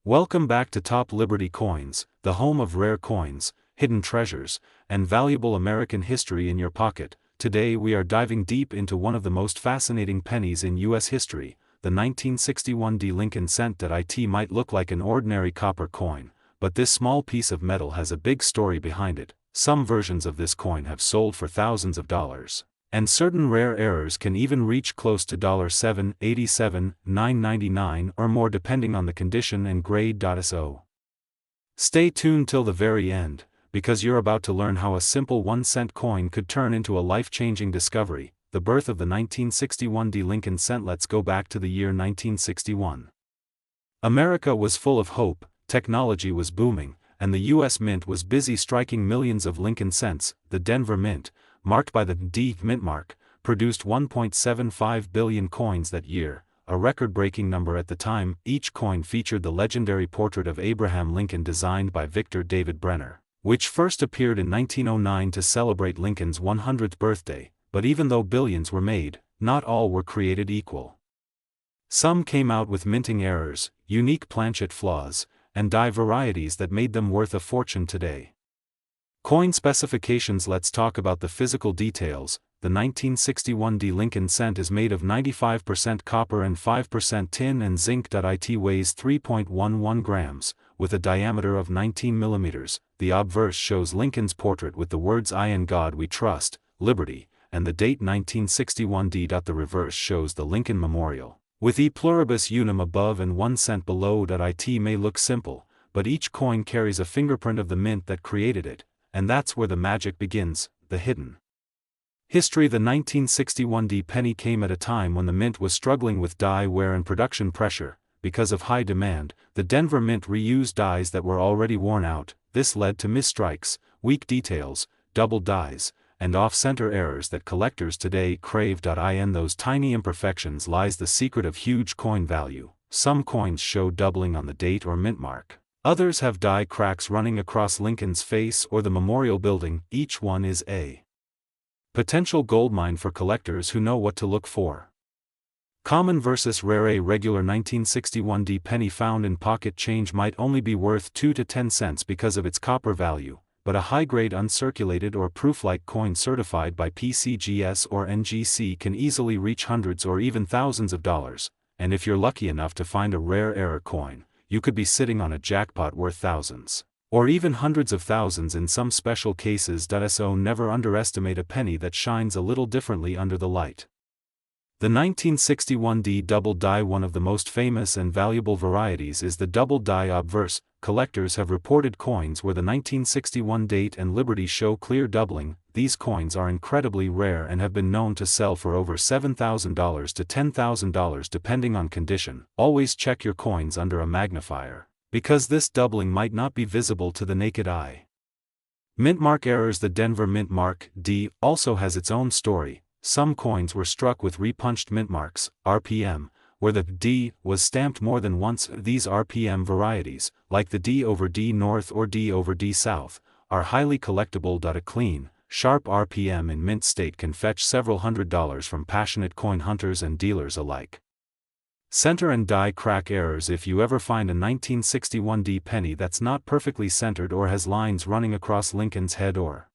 Welcome back to Top Liberty Coins, the home of rare coins, hidden treasures, and valuable American history in your pocket. Today we are diving deep into one of the most fascinating pennies in U.S. history, the 1961 Lincoln cent. It might look like an ordinary copper coin, but this small piece of metal has a big story behind it. Some versions of this coin have sold for thousands of dollars, and certain rare errors can even reach close to $7.87, $9.99 or more depending on the condition and grade. So stay tuned till the very end, because you're about to learn how a simple 1-cent coin could turn into a life-changing discovery, the birth of the 1961 Lincoln cent. Let's go back to the year 1961. America was full of hope, technology was booming, and the U.S. Mint was busy striking millions of Lincoln cents. The Denver Mint, marked by the D Mint mark, produced 1.75 billion coins that year, a record-breaking number at the time. Each coin featured the legendary portrait of Abraham Lincoln designed by Victor David Brenner, which first appeared in 1909 to celebrate Lincoln's 100th birthday. But even though billions were made, not all were created equal. Some came out with minting errors, unique planchet flaws, and die varieties that made them worth a fortune today. Coin specifications. Let's talk about the physical details. The 1961 Lincoln cent is made of 95% copper and 5% tin and zinc. It weighs 3.11 grams, with a diameter of 19 millimeters. The obverse shows Lincoln's portrait with the words "I in God we trust, liberty," and the date 1961. The reverse shows the Lincoln Memorial, with E pluribus unum above and 1 cent below. It may look simple, but each coin carries a fingerprint of the mint that created it, and that's where the magic begins, the hidden history. The 1961 penny came at a time when the mint was struggling with die wear and production pressure. Because of high demand, the Denver Mint reused dies that were already worn out. This led to misstrikes, weak details, double dies, and off-center errors that collectors today crave. In those tiny imperfections lies the secret of huge coin value. Some coins show doubling on the date or mint mark. Others have die cracks running across Lincoln's face or the memorial building. Each one is a potential goldmine for collectors who know what to look for. Common versus rare. A regular 1961 penny found in pocket change might only be worth 2 to 10 cents because of its copper value, but a high-grade uncirculated or proof-like coin certified by PCGS or NGC can easily reach hundreds or even thousands of dollars, and if you're lucky enough to find a rare error coin, you could be sitting on a jackpot worth thousands, or even hundreds of thousands in some special cases. So never underestimate a penny that shines a little differently under the light. The 1961 double die. One of the most famous and valuable varieties is the double die obverse. Collectors have reported coins where the 1961 date and Liberty show clear doubling. These coins are incredibly rare and have been known to sell for over $7,000 to $10,000 depending on condition. Always check your coins under a magnifier, because this doubling might not be visible to the naked eye. Mint mark errors. The Denver Mint mark, D, also has its own story. Some coins were struck with repunched mint marks, RPM, where the D was stamped more than once. These RPM varieties, like the D over D North or D over D South, are highly collectible. A clean, sharp RPM in mint state can fetch several $100s from passionate coin hunters and dealers alike. Center and die crack errors. If you ever find a 1961 penny that's not perfectly centered or has lines running across Lincoln's head or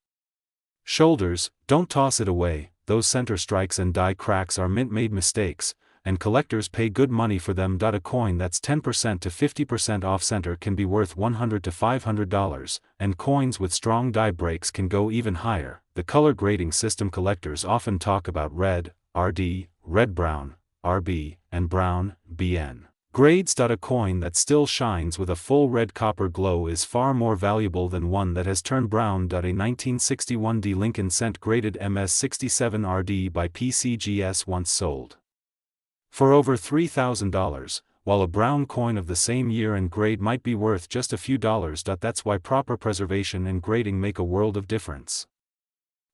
shoulders, don't toss it away. Those center strikes and die cracks are mint-made mistakes, and collectors pay good money for them. A coin that's 10% to 50% off-center can be worth $100 to $500, and coins with strong die breaks can go even higher. The color grading system. Collectors often talk about red, RD, red-brown, RB, and brown, BN grades. A coin that still shines with a full red copper glow is far more valuable than one that has turned brown. A 1961 Lincoln cent graded MS67 RD by PCGS once sold for over $3,000, while a brown coin of the same year and grade might be worth just a few dollars. That's why proper preservation and grading make a world of difference.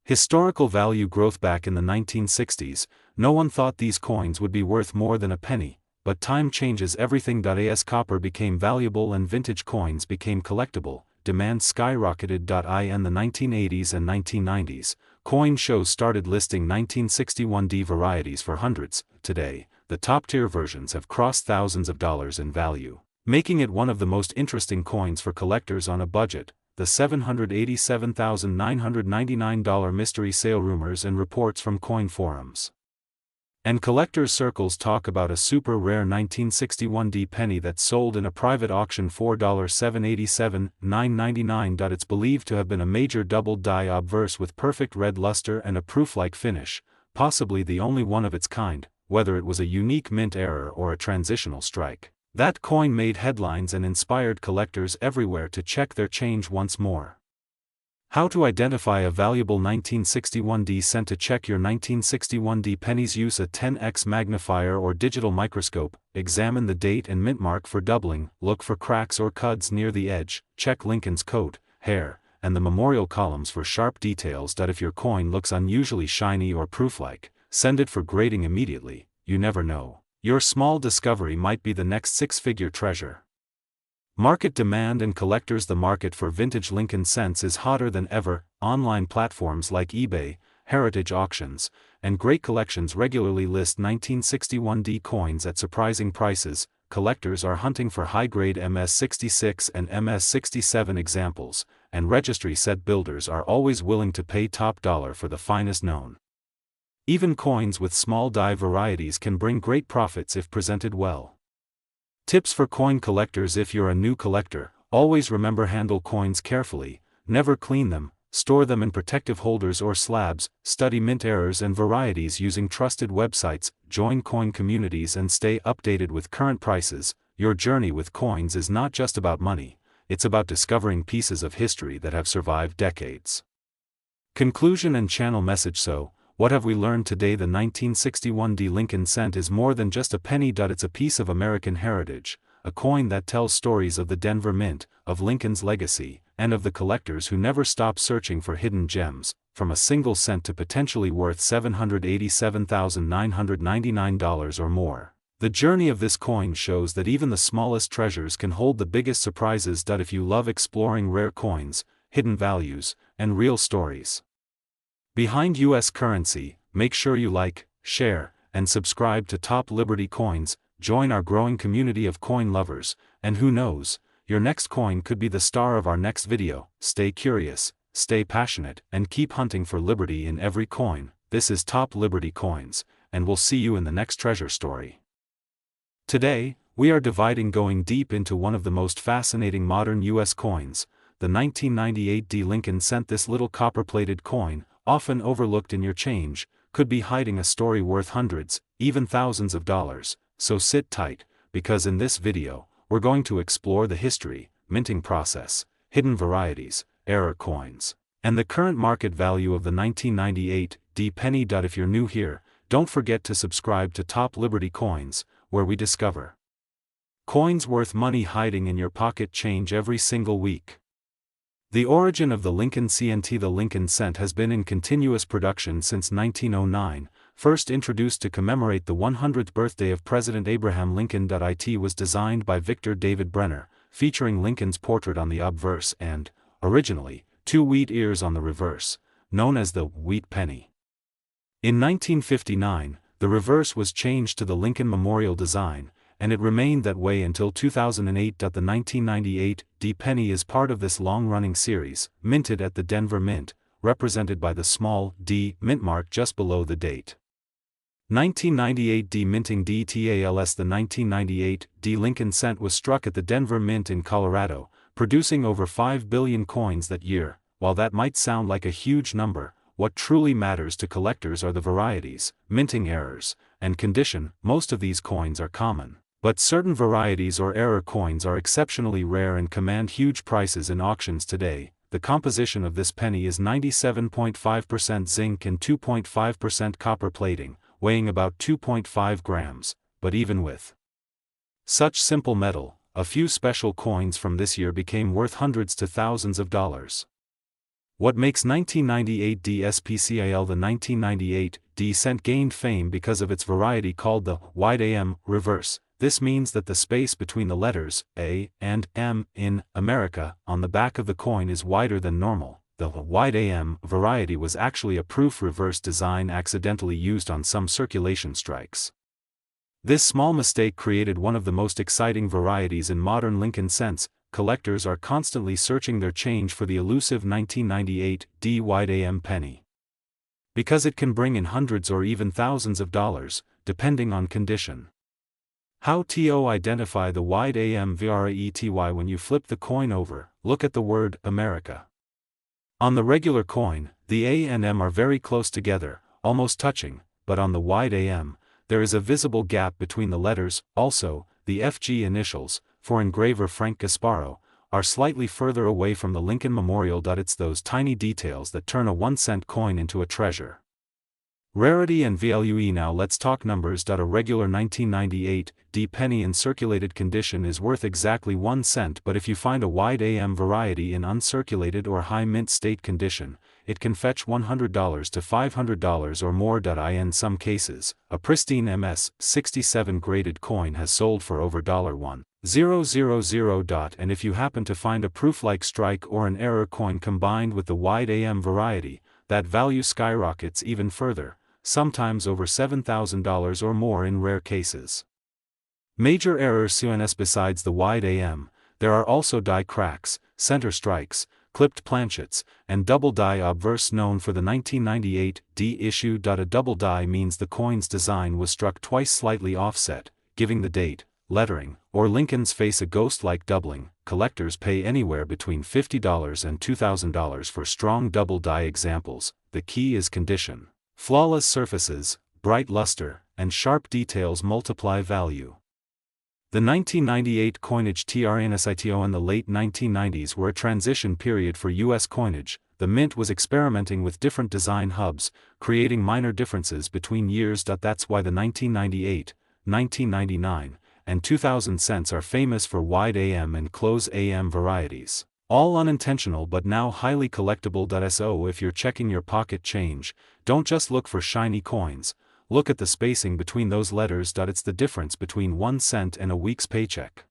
Historical value growth. Back in the 1960s, no one thought these coins would be worth more than a penny. But time changes everything. As copper became valuable and vintage coins became collectible, demand skyrocketed. In the 1980s and 1990s, coin shows started listing 1961 varieties for hundreds. Today, the top-tier versions have crossed thousands of dollars in value. making it one of the most interesting coins for collectors on a budget. The $787,999 mystery sale rumors and reports from coin forums and collectors' circles talk about a super rare 1961D penny that sold in a private auction for $787,999. It's believed to have been a major double-die obverse with perfect red luster and a proof-like finish, possibly the only one of its kind, whether it was a unique mint error or a transitional strike. That coin made headlines and inspired collectors everywhere to check their change once more. How to identify a valuable 1961D cent. To check your 1961D pennies, use a 10x magnifier or digital microscope, examine the date and mint mark for doubling, look for cracks or cuds near the edge, check Lincoln's coat, hair, and the memorial columns for sharp details. If your coin looks unusually shiny or proof-like, send it for grading immediately. You never know. Your small discovery might be the next six-figure treasure. Market demand and collectors. The market for vintage Lincoln cents is hotter than ever. Online platforms like eBay, heritage auctions, and great collections regularly list 1961D coins at surprising prices. Collectors are hunting for high-grade MS66 and MS67 examples, and registry set builders are always willing to pay top dollar for the finest known. Even coins with small die varieties can bring great profits if presented well. Tips for coin collectors. If you're a new collector, always remember: handle coins carefully, never clean them, store them in protective holders or slabs, study mint errors and varieties using trusted websites, join coin communities and stay updated with current prices. Your journey with coins is not just about money, it's about discovering pieces of history that have survived decades. Conclusion and channel message. So, what have we learned today? The 1961D Lincoln cent is more than just a penny. It's a piece of American heritage, a coin that tells stories of the Denver Mint, of Lincoln's legacy, and of the collectors who never stop searching for hidden gems, from a single cent to potentially worth $787,999 or more. The journey of this coin shows that even the smallest treasures can hold the biggest surprises. If you love exploring rare coins, hidden values, and real stories behind U.S. currency, make sure you like, share, and subscribe to Top Liberty Coins. Join our growing community of coin lovers, and who knows, your next coin could be the star of our next video. Stay curious, stay passionate, and keep hunting for liberty in every coin. This is Top Liberty Coins, and we'll see you in the next treasure story. Today, we are going deep into one of the most fascinating modern U.S. coins, the 1998D Lincoln cent. This little copper-plated coin, often overlooked in your change, could be hiding a story worth hundreds, even thousands of dollars. So sit tight, because in this video, we're going to explore the history, minting process, hidden varieties, error coins, and the current market value of the 1998D penny. If you're new here, don't forget to subscribe to Top Liberty Coins, where we discover coins worth money hiding in your pocket change every single week. The origin of the Lincoln cent. The Lincoln cent has been in continuous production since 1909, first introduced to commemorate the 100th birthday of President Abraham Lincoln. It was designed by Victor David Brenner, featuring Lincoln's portrait on the obverse and, originally, 2 wheat ears on the reverse, known as the wheat penny. In 1959, the reverse was changed to the Lincoln Memorial design, and it remained that way until 2008. The 1998D penny is part of this long-running series, minted at the Denver Mint, represented by the small d mint mark just below the date. 1998D minting details. The 1998D Lincoln cent was struck at the Denver Mint in Colorado, producing over 5 billion coins that year. While that might sound like a huge number, what truly matters to collectors are the varieties, minting errors, and condition. Most of these coins are common, but certain varieties or error coins are exceptionally rare and command huge prices in auctions today. The composition of this penny is 97.5% zinc and 2.5% copper plating, weighing about 2.5 grams, but even with such simple metal, a few special coins from this year became worth hundreds to thousands of dollars. What makes 1998D special? The 1998D cent gained fame because of its variety called the wide AM reverse. This means that the space between the letters A and M in America on the back of the coin is wider than normal. The wide AM variety was actually a proof reverse design accidentally used on some circulation strikes. This small mistake created one of the most exciting varieties in modern Lincoln cents. Collectors are constantly searching their change for the elusive 1998 D wide AM penny. Because it can bring in hundreds or even thousands of dollars, depending on condition. How to identify the wide AM varety when you flip the coin over? Look at the word America. On the regular coin, the A and M are very close together, almost touching, but on the wide AM, there is a visible gap between the letters. Also, the FG initials, for engraver Frank Gasparo, are slightly further away from the Lincoln Memorial. It's those tiny details that turn a 1-cent coin into a treasure. Rarity and value. Now let's talk numbers. A regular 1998 D penny in circulated condition is worth exactly 1 cent, but if you find a wide AM variety in uncirculated or high mint state condition, it can fetch $100 to $500 or more. In some cases, a pristine MS 67 graded coin has sold for over $1,000. And if you happen to find a proof-like strike or an error coin combined with the wide AM variety, that value skyrockets even further, sometimes over $7,000 or more in rare cases. Major errors. Besides the wide AM, there are also die cracks, center strikes, clipped planchets, and double die obverse known for the 1998 D issue. A double die means the coin's design was struck twice slightly offset, giving the date, lettering, or Lincoln's face a ghost-like doubling. Collectors pay anywhere between $50 and $2,000 for strong double die examples. The key is condition. Flawless surfaces, bright luster, and sharp details multiply value. The 1998 coinage TRNSITO in the late 1990s were a transition period for U.S. coinage. The mint was experimenting with different design hubs, creating minor differences between years. That's why the 1998, 1999, and 2000 cents are famous for wide AM and close AM varieties. All unintentional but now highly collectible. So if you're checking your pocket change, don't just look for shiny coins, look at the spacing between those letters. It's the difference between 1 cent and a week's paycheck.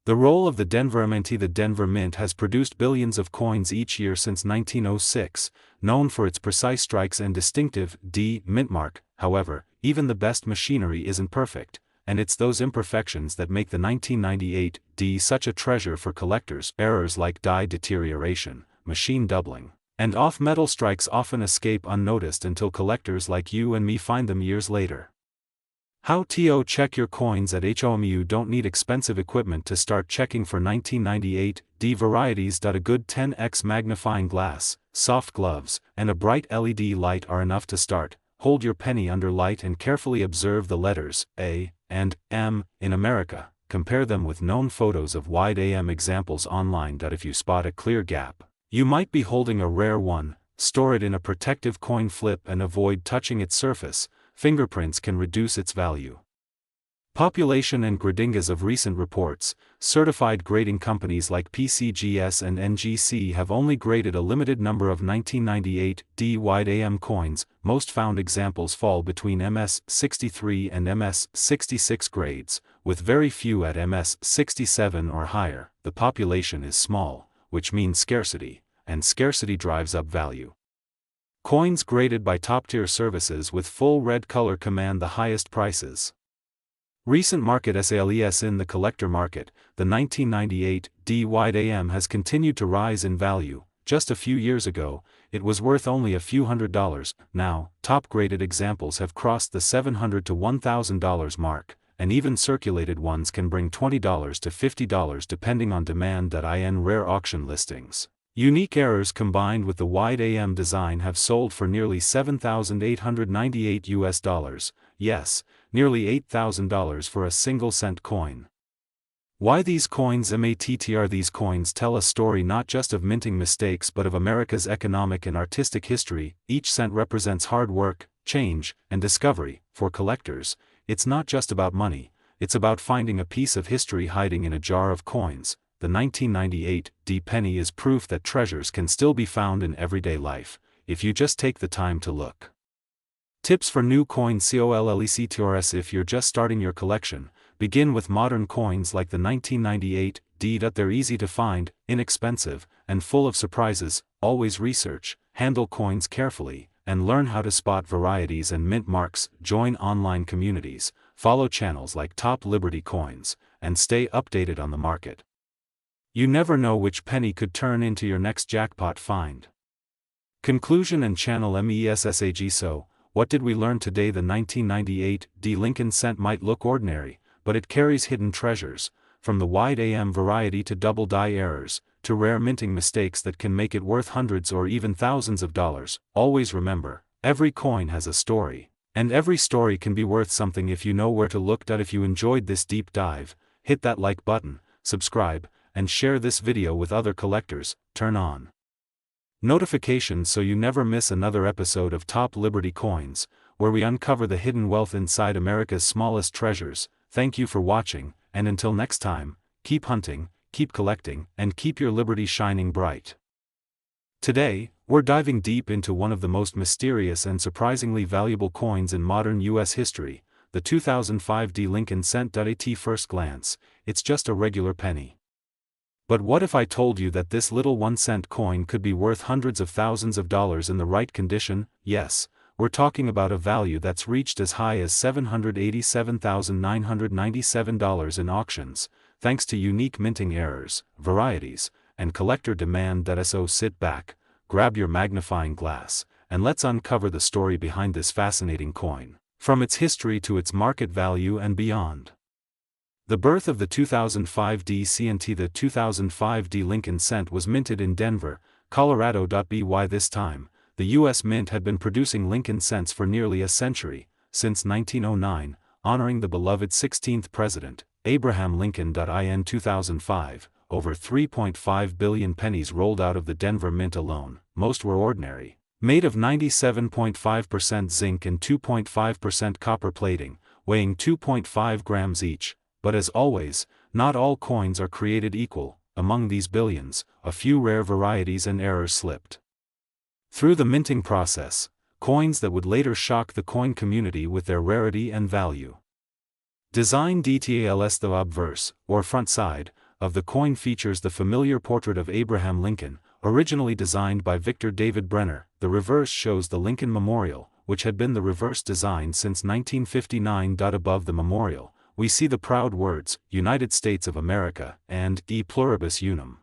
The role of the Denver Mint. The Denver Mint has produced billions of coins each year since 1906, known for its precise strikes and distinctive D mint mark. However, even the best machinery isn't perfect, and it's those imperfections that make the 1998 D such a treasure for collectors. Errors like die deterioration, machine doubling, and off-metal strikes often escape unnoticed until collectors like you and me find them years later. How to check your coins at home? You don't need expensive equipment to start checking for 1998 D varieties. A good 10x magnifying glass, soft gloves, and a bright LED light are enough to start. Hold your penny under light and carefully observe the letters A and M in America. Compare them with known photos of wide AM examples online. If you spot a clear gap, you might be holding a rare one. Store it in a protective coin flip and avoid touching its surface. Fingerprints can reduce its value. Population and gradingas. Of recent reports, certified grading companies like PCGS and NGC have only graded a limited number of 1998 D wide AM coins. Most found examples fall between MS 63 and MS 66 grades, with very few at MS 67 or higher. The population is small, which means scarcity, and scarcity drives up value. Coins graded by top-tier services with full red color command the highest prices. Recent market sales. In the collector market, the 1998 D wide AM has continued to rise in value. Just a few years ago, it was worth only a few $100s. Now, top-graded examples have crossed the $700 to $1,000 mark, and even circulated ones can bring $20 to $50 depending on demand. In rare auction listings, unique errors combined with the wide AM design have sold for nearly $7,898. Yes, nearly $8,000 for a single cent coin. Why these coins matter? These coins tell a story not just of minting mistakes but of America's economic and artistic history. Each cent represents hard work, change, and discovery. For collectors, it's not just about money, it's about finding a piece of history hiding in a jar of coins. The 1998 D penny is proof that treasures can still be found in everyday life, if you just take the time to look. Tips for new coins. Collectors. If you're just starting your collection, begin with modern coins like the 1998 D. They're easy to find, inexpensive, and full of surprises. Always research, handle coins carefully, and learn how to spot varieties and mint marks. Join online communities, follow channels like Top Liberty Coins, and stay updated on the market. You never know which penny could turn into your next jackpot find. Conclusion and channel MESSAG. So, what did we learn today? The 1998 D Lincoln cent might look ordinary, but it carries hidden treasures, from the wide AM variety to double die errors, to rare minting mistakes that can make it worth hundreds or even thousands of dollars. Always remember, every coin has a story, and every story can be worth something if you know where to look. If you enjoyed this deep dive, hit that like button, subscribe, and share this video with other collectors. Turn on notifications so you never miss another episode of Top Liberty Coins, where we uncover the hidden wealth inside America's smallest treasures. Thank you for watching, and until next time, keep hunting, keep collecting, and keep your liberty shining bright. Today, we're diving deep into one of the most mysterious and surprisingly valuable coins in modern U.S. history, the 2005 D Lincoln cent. At first glance, it's just a regular penny. But what if I told you that this little 1-cent coin could be worth hundreds of thousands of dollars in the right condition? Yes, we're talking about a value that's reached as high as $787,997 in auctions, thanks to unique minting errors, varieties, and collector demand. So sit back, grab your magnifying glass, and let's uncover the story behind this fascinating coin, from its history to its market value and beyond. The birth of the 2005 D cent. The 2005 D Lincoln cent was minted in Denver, Colorado. By this time, the U.S. Mint had been producing Lincoln cents for nearly a century, since 1909, honoring the beloved 16th President, Abraham Lincoln. In 2005, over 3.5 billion pennies rolled out of the Denver Mint alone. Most were ordinary, made of 97.5% zinc and 2.5% copper plating, weighing 2.5 grams each. But as always, not all coins are created equal. Among these billions, a few rare varieties and errors slipped through the minting process, coins that would later shock the coin community with their rarity and value. Design details. The obverse, or front side, of the coin features the familiar portrait of Abraham Lincoln, originally designed by Victor David Brenner. The reverse shows the Lincoln Memorial, which had been the reverse design since 1959. Above the memorial, we see the proud words, United States of America, and E pluribus unum.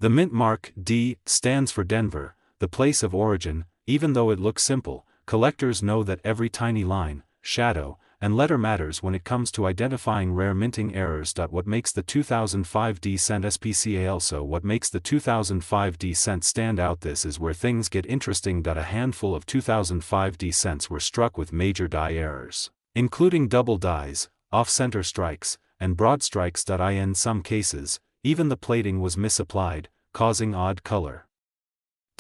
The mint mark, D, stands for Denver, the place of origin. Even though it looks simple, collectors know that every tiny line, shadow, and letter matters when it comes to identifying rare minting errors. What makes the 2005 D cent special? So what makes the 2005 D cent stand out? This is where things get interesting. A handful of 2005 D cents were struck with major die errors, including double dies, off-center strikes, and broad strikes. In some cases, even the plating was misapplied, causing odd color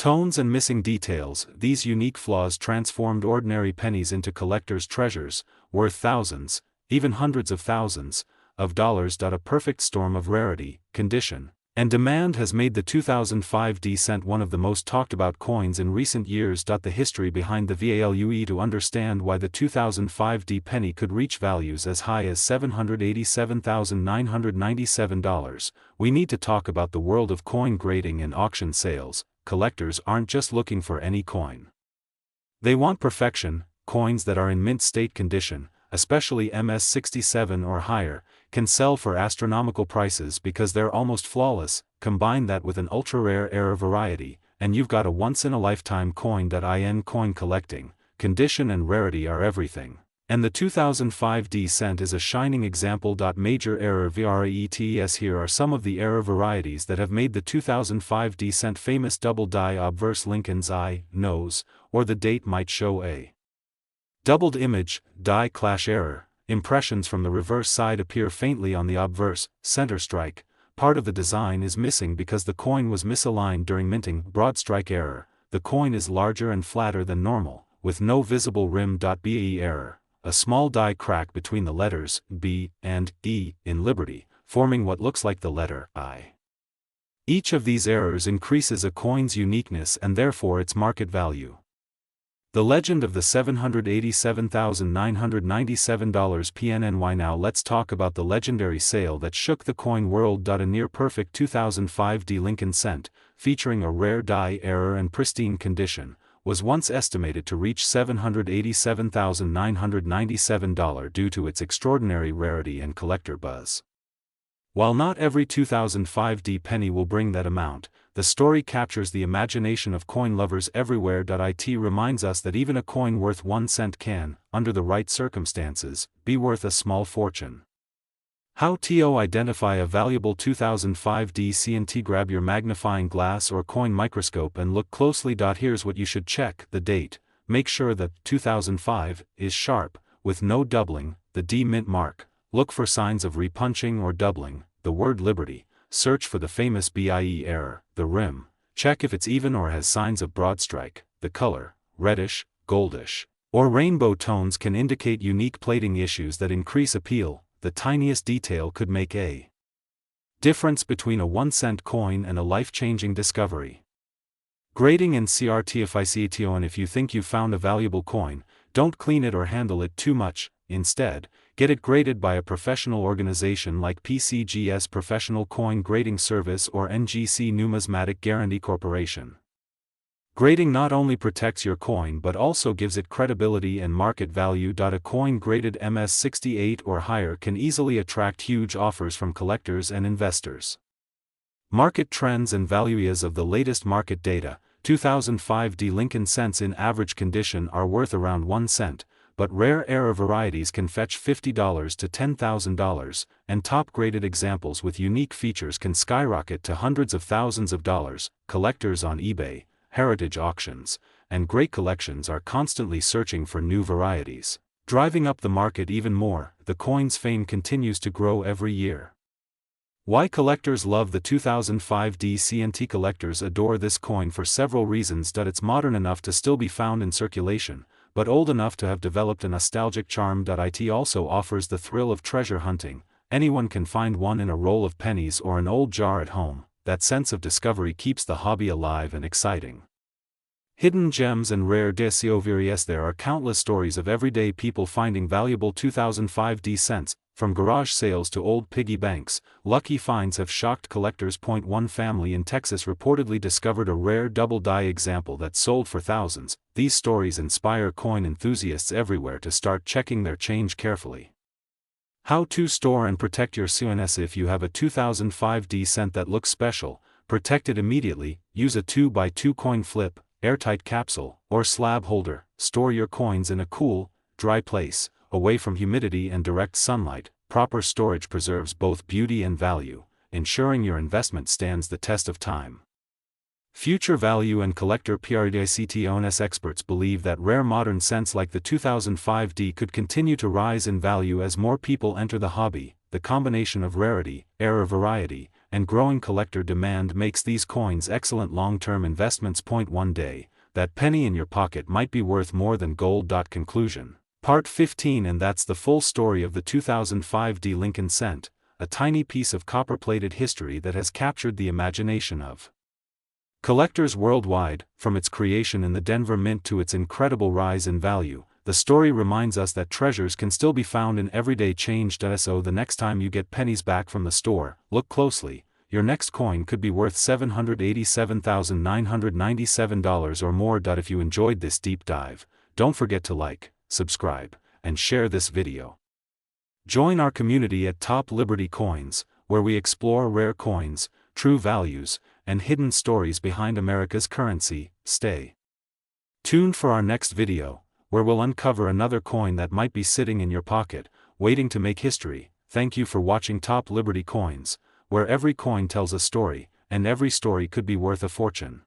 tones and missing details. These unique flaws transformed ordinary pennies into collectors' treasures, worth thousands, even hundreds of thousands, of dollars. A perfect storm of rarity, condition, and demand has made the 2005 D cent one of the most talked about coins in recent years. The history behind the value. To understand why the 2005 D penny could reach values as high as $787,997, we need to talk about the world of coin grading and auction sales. Collectors aren't just looking for any coin. They want perfection. Coins that are in mint state condition, especially MS67 or higher, can sell for astronomical prices because they're almost flawless. Combine that with an ultra-rare error variety, and you've got a once-in-a-lifetime coin. In coin collecting, condition and rarity are everything. And the 2005 D cent is a shining example. Major error varieties. Here are some of the error varieties that have made the 2005 D cent famous. Double die obverse, Lincoln's eye, nose, or the date might show a doubled image. Die clash error, impressions from the reverse side appear faintly on the obverse. Center strike, part of the design is missing because the coin was misaligned during minting. Broad strike error, the coin is larger and flatter than normal, with no visible rim. BE error, a small die crack between the letters B and E in Liberty, forming what looks like the letter I. Each of these errors increases a coin's uniqueness and therefore its market value. The legend of the $787,997 PNNY. Now let's talk about the legendary sale that shook the coin world. A near-perfect 2005 D Lincoln cent, featuring a rare die error and pristine condition, was once estimated to reach $787,997 due to its extraordinary rarity and collector buzz. While not every 2005D penny will bring that amount, the story captures the imagination of coin lovers everywhere. It reminds us that even a coin worth 1 cent can, under the right circumstances, be worth a small fortune. How to identify a valuable 2005D CNT? Grab your magnifying glass or coin microscope and look closely. Here's what you should check: the date. Make sure that 2005 is sharp, with no doubling, the D mint mark. Look for signs of repunching or doubling, the word Liberty. Search for the famous BIE error, the rim. Check if it's even or has signs of broad strike. The color, reddish, goldish, or rainbow tones can indicate unique plating issues that increase appeal. The tiniest detail could make a difference between a 1-cent coin and a life-changing discovery. Grading and certification. If you think you've found a valuable coin, don't clean it or handle it too much. Instead, get it graded by a professional organization like PCGS Professional Coin Grading Service or NGC Numismatic Guarantee Corporation. Grading not only protects your coin but also gives it credibility and market value. A coin graded MS68 or higher can easily attract huge offers from collectors and investors. Market trends and values of the latest market data. 2005D Lincoln cents in average condition are worth around 1 cent, but rare era varieties can fetch $50 to $10,000, and top-graded examples with unique features can skyrocket to hundreds of thousands of dollars. Collectors on eBay, heritage auctions, and great collections are constantly searching for new varieties, driving up the market even more. The coin's fame continues to grow every year. Why collectors love the 2005D CNT? Collectors adore this coin for several reasons. It's modern enough to still be found in circulation, but old enough to have developed a nostalgic charm. It also offers the thrill of treasure hunting. Anyone can find one in a roll of pennies or an old jar at home. That sense of discovery keeps the hobby alive and exciting. Hidden gems and rare discoveries. There are countless stories of everyday people finding valuable 2005D cents. From garage sales to old piggy banks, lucky finds have shocked collectors. One family in Texas reportedly discovered a rare double-die example that sold for thousands. These stories inspire coin enthusiasts everywhere to start checking their change carefully. How to store and protect your CNS. If you have a 2005D cent that looks special, protect it immediately. Use a 2x2 coin flip, airtight capsule, or slab holder. Store your coins in a cool, dry place, away from humidity and direct sunlight. Proper storage preserves both beauty and value, ensuring your investment stands the test of time. Future value and collector periodicity. Experts believe that rare modern cents like the 2005D could continue to rise in value as more people enter the hobby. The combination of rarity, rare variety, and growing collector demand makes these coins excellent long-term investments. One day, that penny in your pocket might be worth more than gold. Conclusion. Part 15. And that's the full story of the 2005D Lincoln cent, a tiny piece of copper-plated history that has captured the imagination of collectors worldwide. From its creation in the Denver Mint to its incredible rise in value, the story reminds us that treasures can still be found in everyday change. So the next time you get pennies back from the store, look closely. Your next coin could be worth $787,997 or more. If you enjoyed this deep dive, don't forget to like, subscribe, and share this video. Join our community at Top Liberty Coins, where we explore rare coins, true values, and hidden stories behind America's currency. Stay tuned for our next video, where we'll uncover another coin that might be sitting in your pocket, waiting to make history. Thank you for watching Top Liberty Coins, where every coin tells a story, and every story could be worth a fortune.